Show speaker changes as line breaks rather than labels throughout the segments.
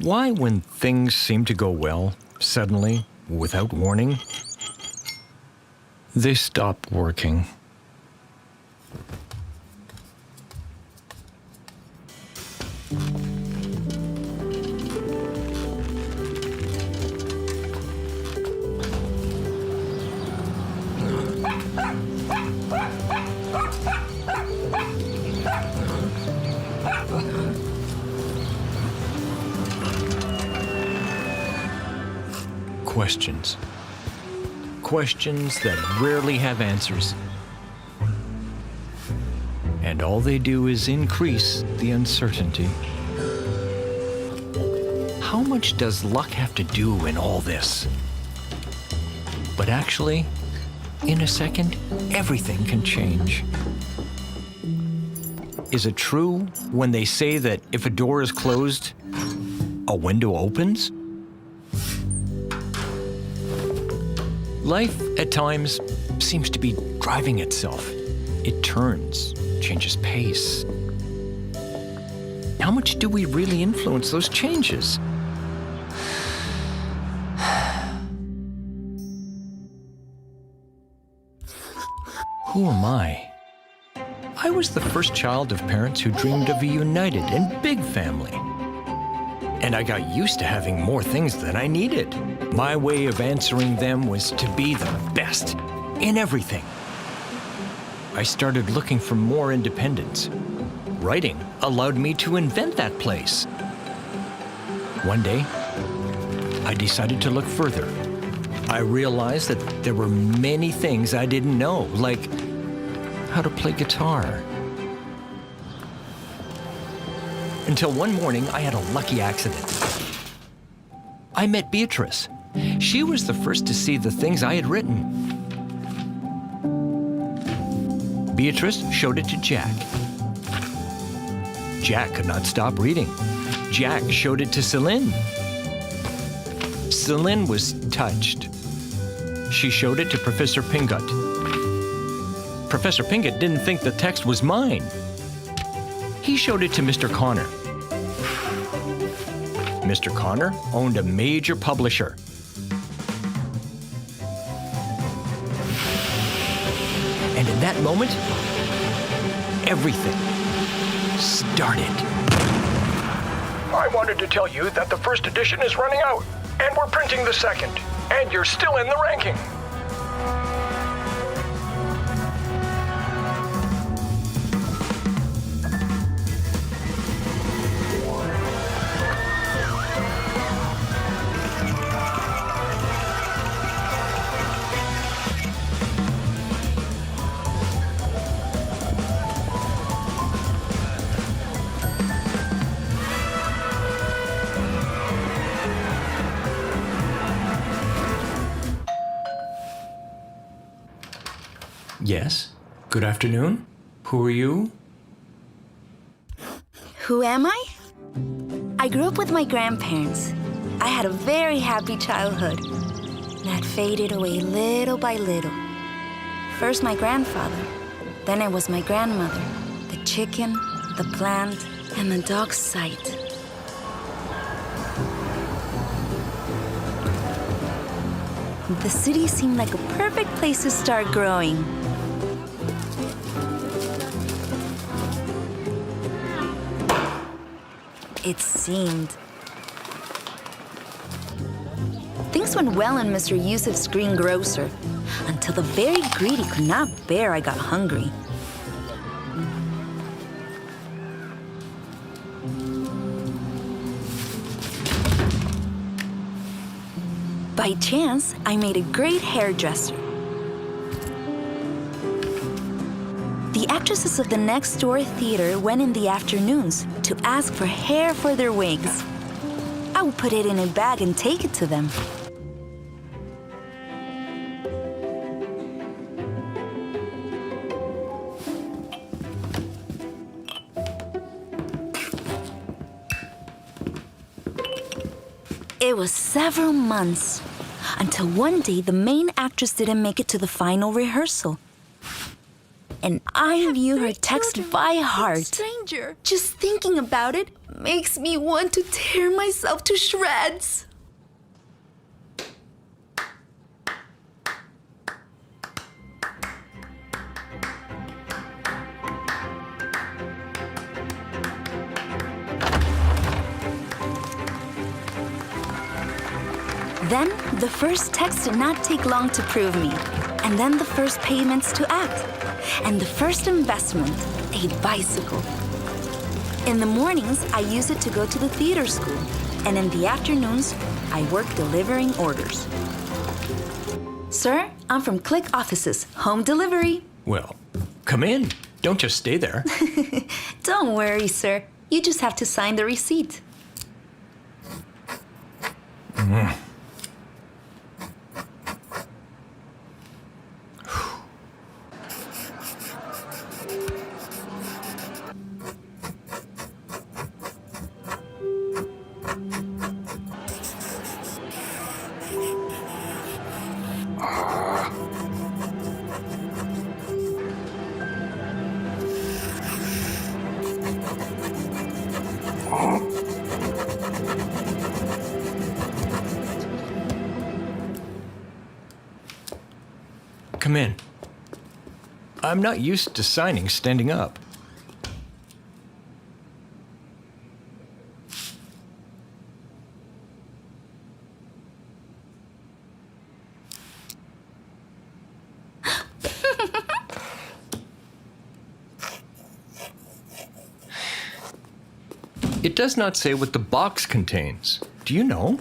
Why, when things seem to go well, suddenly, without warning, they stop working? Questions. Questions that rarely have answers. And all they do is increase the uncertainty. How much does luck have to do in all this? But actually, in a second, everything can change. Is it true when they say that if a door is closed, a window opens? Life, at times, seems to be driving itself. It turns, changes pace. How much do we really influence those changes? Who am I? I was the first child of parents who dreamed of a united and big family. And I got used to having more things than I needed. My way of answering them was to be the best in everything. I started looking for more independence. Writing allowed me to invent that place. One day, I decided to look further. I realized that there were many things I didn't know, like how to play guitar. Until one morning, I had a lucky accident. I met Beatrice. She was the first to see the things I had written. Beatrice showed it to Jack. Jack could not stop reading. Jack showed it to Celine. Celine was touched. She showed it to Professor Pingot. Professor Pingot didn't think the text was mine. He showed it to Mr. Connor. Mr. Connor owned a major publisher. And in that moment, everything started.
I wanted to tell you that the first edition is running out, and we're printing the second, and you're still in the ranking.
Yes? Good afternoon? Who are you?
Who am I? I grew up with my grandparents. I had a very happy childhood. That faded away little by little. First my grandfather, then it was my grandmother, the chicken, the plant, and the dog's sight. The city seemed like a perfect place to start growing. It seemed. Things went well in Mr. Yusuf's greengrocer, until the very greedy could not bear I got hungry. By chance, I made a great hairdresser. The actresses of the next door theater went in the afternoons to ask for hair for their wigs. I would put it in a bag and take it to them. It was several months until one day the main actress didn't make it to the final rehearsal. And I knew her text by heart.
Stranger.
Just thinking about it makes me want to tear myself to shreds. Then, the first text did not take long to prove me. And then the first payments to act. And the first investment, a bicycle. In the mornings, I use it to go to the theater school. And in the afternoons, I work delivering orders. Sir, I'm from Click Offices, home delivery.
Well, come in. Don't just stay there.
Don't worry, sir. You just have to sign the receipt.
Come in. I'm not used to signing standing up. It does not say what the box contains. Do you know?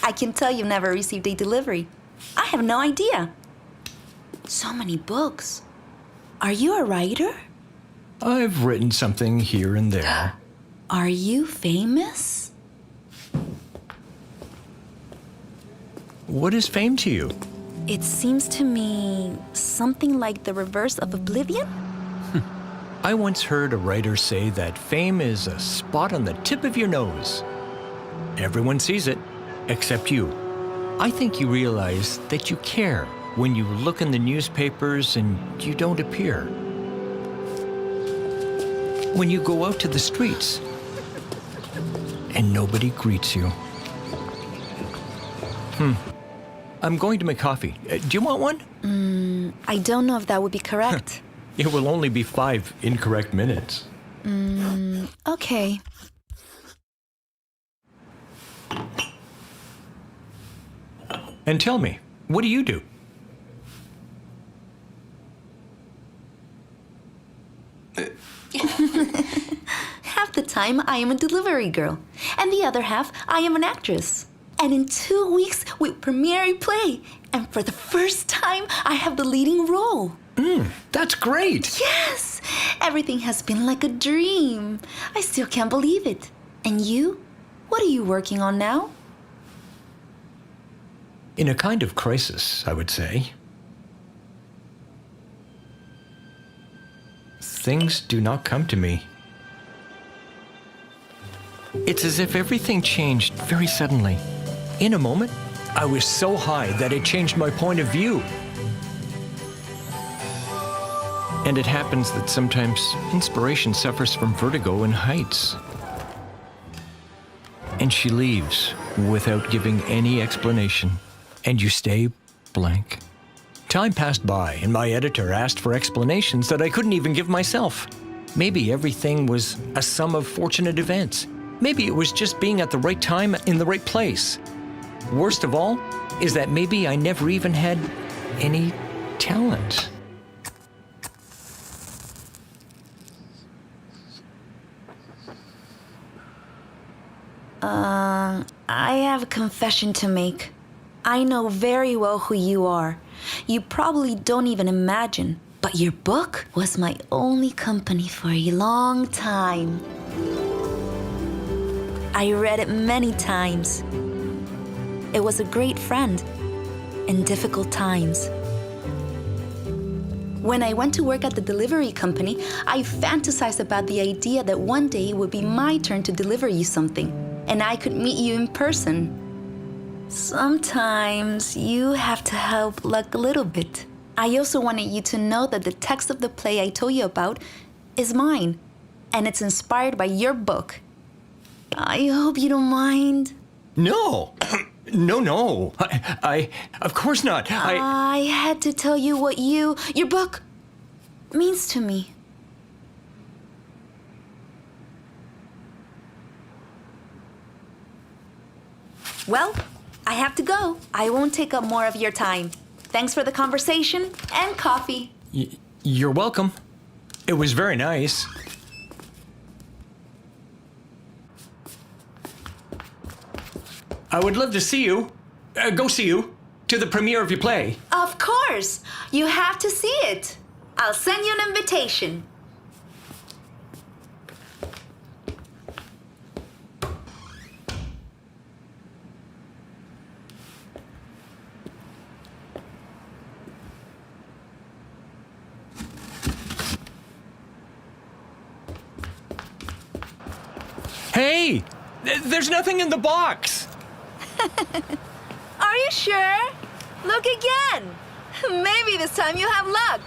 I can tell you've never received a delivery. I have no idea. So many books. Are you a writer?
I've written something here and there.
Are you famous?
What is fame to you?
It seems to me something like the reverse of oblivion.
I once heard a writer say that fame is a spot on the tip of your nose. Everyone sees it, except you. I think you realize that you care when you look in the newspapers and you don't appear. When you go out to the streets and nobody greets you. I'm going to make coffee. Do you want one?
I don't know if that would be correct.
It will only be 5 incorrect minutes.
Okay.
And tell me, what do you do?
Half the time, I am a delivery girl. And the other half, I am an actress. And in 2 weeks, we premiere a play. And for the first time, I have the leading role.
That's great!
Yes! Everything has been like a dream. I still can't believe it. And you? What are you working on now?
In a kind of crisis, I would say. Things do not come to me. It's as if everything changed very suddenly. In a moment, I was so high that it changed my point of view. And it happens that sometimes inspiration suffers from vertigo in heights. And she leaves without giving any explanation. And you stay blank. Time passed by, and my editor asked for explanations that I couldn't even give myself. Maybe everything was a sum of fortunate events. Maybe it was just being at the right time in the right place. Worst of all is that maybe I never even had any talent.
I have a confession to make. I know very well who you are. You probably don't even imagine, but your book was my only company for a long time. I read it many times. It was a great friend in difficult times. When I went to work at the delivery company, I fantasized about the idea that one day it would be my turn to deliver you something, and I could meet you in person. Sometimes you have to help luck a little bit. I also wanted you to know that the text of the play I told you about is mine. and it's inspired by your book. I hope you don't mind.
No. No. Of course not.
I had to tell you what your book means to me. Well, I have to go. I won't take up more of your time. Thanks for the conversation and coffee.
You're welcome. It was very nice. I would love to see you. Go see you. To the premiere of your play.
Of course. You have to see it. I'll send you an invitation.
Hey! There's nothing in the box!
Are you sure? Look again. Maybe this time you have luck.